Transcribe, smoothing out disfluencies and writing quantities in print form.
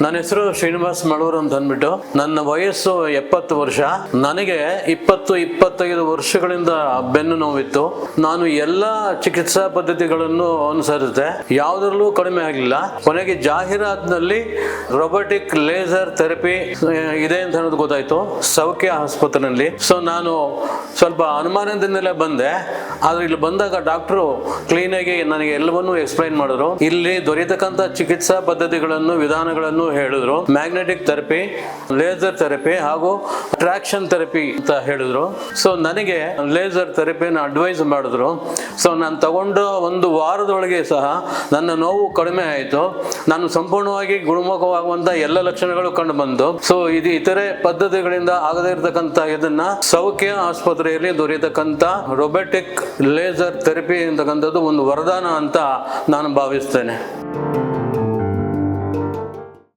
ನನ್ನ ಹೆಸರು ಶ್ರೀನಿವಾಸ್ ಮಳೂರು ಅಂತ ಅಂದ್ಬಿಟ್ಟು, ನನ್ನ ವಯಸ್ಸು 70 ವರ್ಷ. ನನಗೆ 25 ವರ್ಷಗಳಿಂದ ಬೆನ್ನು ನೋವಿತ್ತು. ನಾನು ಎಲ್ಲ ಚಿಕಿತ್ಸಾ ಪದ್ಧತಿಗಳನ್ನು ಅನುಸರಿಸಿದೆ, ಯಾವುದರಲ್ಲೂ ಕಡಿಮೆ ಆಗಲಿಲ್ಲ. ಕೊನೆಗೆ ಜಾಹೀರಾತಿನಲ್ಲಿ ರೊಬೊಟಿಕ್ ಲೇಸರ್ ಥೆರಪಿ ಇದೆ ಅಂತ ಅನ್ನೋದು ಗೊತ್ತಾಯ್ತು ಸೌಖ್ಯ ಆಸ್ಪತ್ರೆಯಲ್ಲಿ. ಸೊ ನಾನು ಸ್ವಲ್ಪ ಅನುಮಾನದಿಂದಲೇ ಬಂದೆ. ಆದ್ರೆ ಇಲ್ಲಿ ಬಂದಾಗ ಡಾಕ್ಟ್ರು ಕ್ಲೀನಾಗಿ ನನಗೆ ಎಲ್ಲವನ್ನೂ ಎಕ್ಸ್ಪ್ಲೈನ್ ಮಾಡಿದ್ರು. ಇಲ್ಲಿ ದೊರೆಯತಕ್ಕಂಥ ಚಿಕಿತ್ಸಾ ಪದ್ಧತಿಗಳನ್ನು, ವಿಧಾನಗಳನ್ನು ಹೇಳಿದ್ರು. ಮ್ಯಾಗ್ನೆಟಿಕ್ ಥೆರಪಿ, ಲೇಸರ್ ಥೆರಪಿ ಹಾಗೂ ಟ್ರಾಕ್ಷನ್ ಥೆರಪಿ ಅಂತ ಹೇಳಿದ್ರು. ಸೊ ನನಗೆ ಲೇಸರ್ ಥೆರಪಿನ ಅಡ್ವೈಸ್ ಮಾಡಿದ್ರು. ಸೊ ನಾನು ತಗೊಂಡ 1 ವಾರದೊಳಗೆ ಸಹ ನನ್ನ ನೋವು ಕಡಿಮೆ ಆಯಿತು. ನಾನು ಸಂಪೂರ್ಣವಾಗಿ ಗುಣಮುಖವಾಗುವಂತ ಎಲ್ಲ ಲಕ್ಷಣಗಳು ಕಂಡು ಬಂದು. ಸೊ ಇದು ಇತರೆ ಪದ್ಧತಿಗಳಿಂದ ಆಗದೇ ಇರತಕ್ಕಂಥ ಇದನ್ನ ಸೌಖ್ಯ ಆಸ್ಪತ್ರೆಯಲ್ಲಿ ದೊರೆಯತಕ್ಕಂಥ ರೊಬೊಟಿಕ್ ಲೇಸರ್ ಥೆರಪಿ ಅಂತಕ್ಕಂಥದ್ದು ಒಂದು ವರದಾನ ಅಂತ ನಾನು ಭಾವಿಸ್ತೇನೆ.